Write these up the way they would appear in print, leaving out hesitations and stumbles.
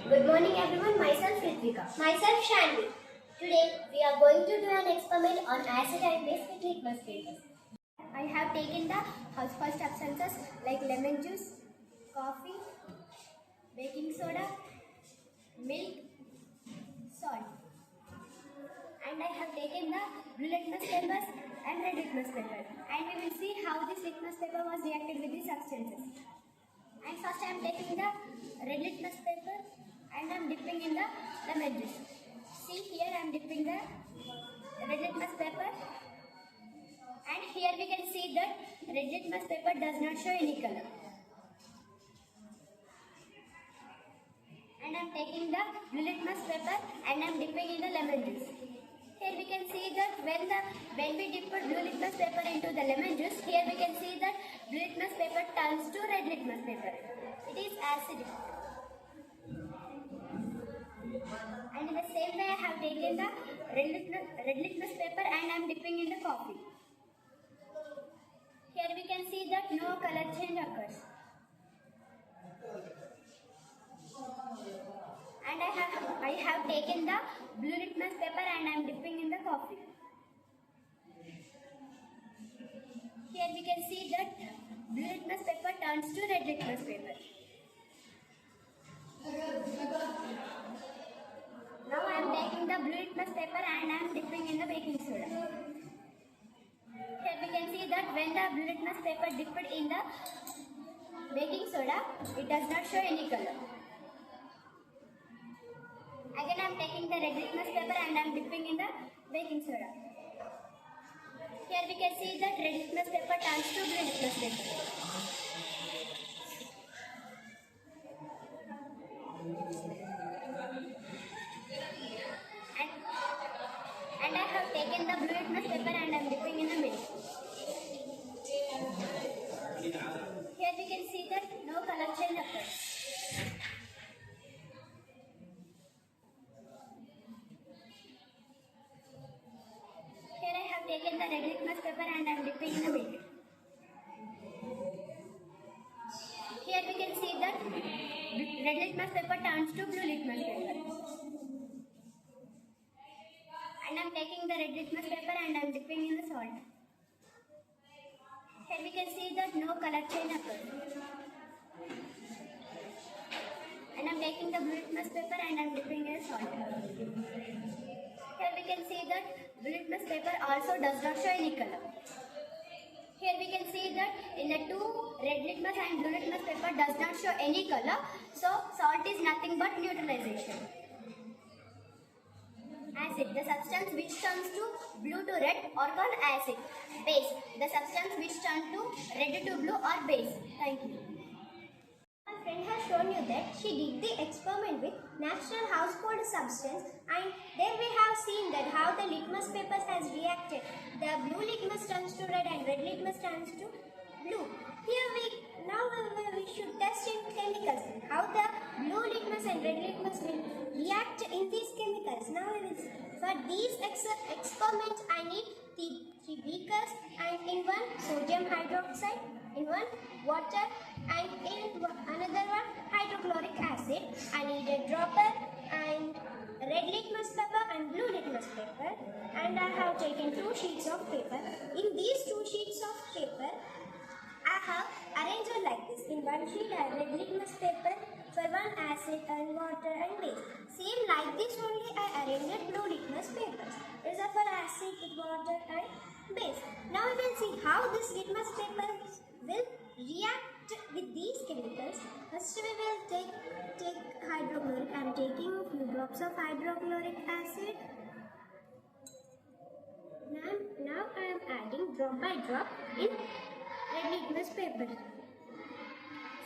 Good morning everyone, myself Ritvika. Myself Shanvi. Today we are going to do an experiment on acid and base with litmus papers. I have taken the first substances like lemon juice, coffee, baking soda, milk, salt. And I have taken the blue litmus papers and red litmus paper. And we will see how this litmus paper was reacted with these substances. And first I am taking the red litmus paper and I am dipping in the lemon juice. See here I am dipping the red litmus paper and here we can see that red litmus paper does not show any color. And I am taking the blue litmus paper and I am dipping in the lemon juice. Here we can see that when we dip blue litmus paper into the lemon juice, here we can see that blue litmus paper turns to red litmus paper. It is acidic. And in the same way I have taken the red litmus paper and I am dipping in the coffee. Here we can see that no color change occurs. And I have taken the blue litmus paper and I am dipping in the coffee. Here we can see that blue litmus paper turns to red litmus paper. Now I am taking the blue litmus paper and I am dipping in the baking soda. Here we can see that when the blue litmus paper dipped in the baking soda, it does not show any color. Again I am taking the red litmus paper and I am dipping in the baking soda. Here we can see that red litmus paper turns to blue litmus paper. And I have taken the blue litmus paper and I am dipping in the milk. Here we can see that no color change occurs. Taken the red litmus paper and I am dipping in the milk. Here we can see that red litmus paper turns to blue litmus paper. And I am taking the red litmus paper and I am dipping in the salt. Here we can see that no color change occurs. And I am taking the blue litmus paper and I am dipping in the salt. Here we can see that blue litmus paper also does not show any color. Here we can see that in the two red litmus and blue litmus paper does not show any color. So salt is nothing but neutralization. Acid, the substance which turns to blue to red or called acid. Base, the substance which turns to red to blue or base. Thank you. My friend has shown you that she did the experiment with natural household substance and there we have seen that how the litmus papers has reacted. The blue litmus turns to red and red litmus turns to blue. Here we should test in chemicals how the blue litmus and red litmus will react in these chemicals. Now we will see. For these experiments I need three beakers and in one sodium hydroxide, in one water and in another one hydrochloric acid. I need a dropper and red litmus paper and blue litmus paper and I have taken 2 sheets of paper. In these 2 sheets of paper I have arranged it like this. In one sheet I have red litmus paper, for one acid and water and base. Same like this only I arranged blue litmus papers. These are for acid, water and base. Now we will see how this litmus paper will react with these chemicals. First we will take hydrochloric. I am taking a few drops of hydrochloric acid. Now I am adding drop by drop in red litmus paper.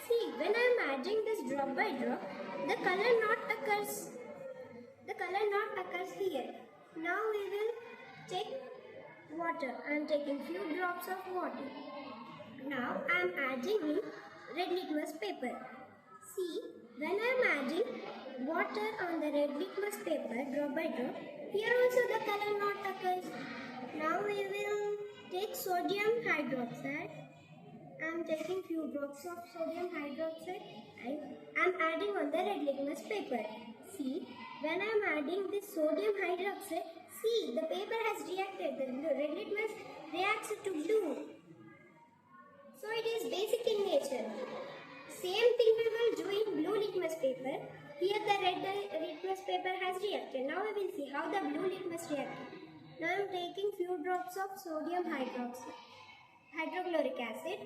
See, when I am adding this drop by drop, the color not occurs. The color not occurs here. Now we will take water. I am taking few drops of water. Now I am adding in red litmus paper. See, when I am adding water on the red litmus paper drop by drop, here also the color not occurs. Now we will take sodium hydroxide. I am taking few drops of sodium hydroxide and I am adding on the red litmus paper. See, when I am adding this sodium hydroxide, see, the paper has reacted. The red litmus reacts to blue. So it is basic in nature. Same thing we will do in blue litmus paper. Here the red litmus paper has reacted. Now we will see how the blue litmus reacted. Now I am taking few drops of sodium hydrochloric acid,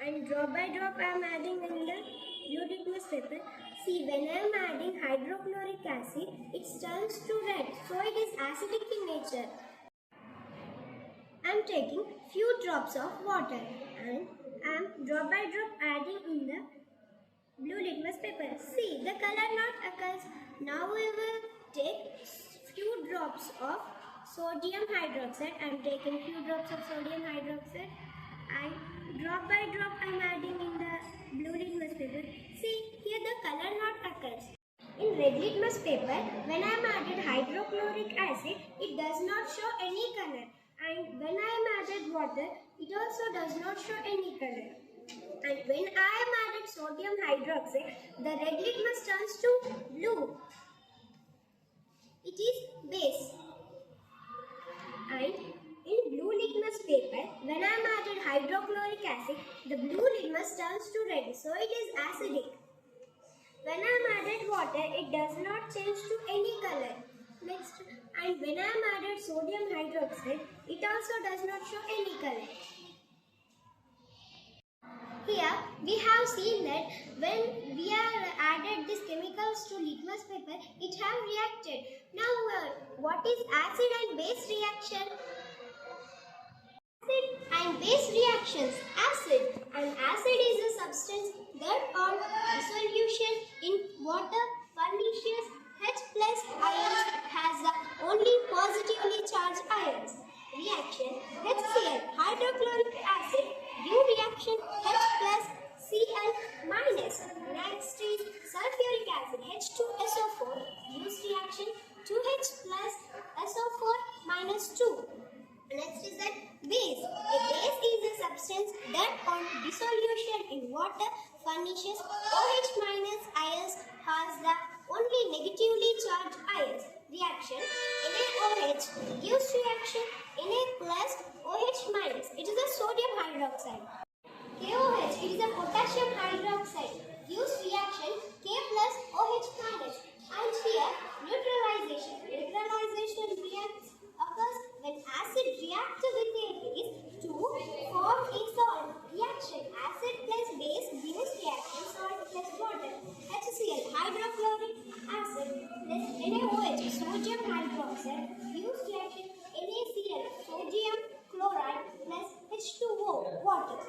and drop by drop I am adding in the blue litmus paper. See, when I am adding hydrochloric acid, it turns to red. So it is acidic in nature. I am taking few drops of water and I am drop by drop adding in the blue litmus paper. See, the color not occurs. Now we will take few drops of sodium hydroxide. I am taking few drops of sodium hydroxide and drop by drop I am adding in the blue litmus paper. See, here the color not occurs. In red litmus paper, when I am added hydrochloric acid, it does not show any color. And when I am added water, it also does not show any color. And when I am added sodium hydroxide, the red litmus turns to blue. It is base. And in blue litmus paper, when I am added hydrochloric acid, the blue litmus turns to red. So it is acidic. When I am added water, it does not change to any color. Next, and when I am added sodium hydroxide, it also does not show any color. Here we have seen that when we are added these chemicals to litmus paper, it have reacted. Now what is acid and base reaction? Acid and base reactions. Acid is a substance that on dissolution in water furnishes H plus ions has the only positively charged ions. Reaction HCl hydrochloric acid give reaction H plus Cl minus. Next is sulfuric acid H2SO4 gives reaction 2H plus SO4 minus 2. Next is that base. A base is a substance that on dissolution in water furnishes OH minus ions has the only negatively charged ions. Reaction NaOH gives reaction Na plus OH minus. It is a sodium hydroxide. KOH, it is a potassium hydroxide, gives reaction K plus OH minus. And here neutralization. Neutralization occurs when acid reacts with a base to form a salt. Reaction acid plus base gives reaction salt plus water. HCl hydrochloric acid plus NaOH sodium hydroxide gives reaction NaCl sodium chloride plus H2O water.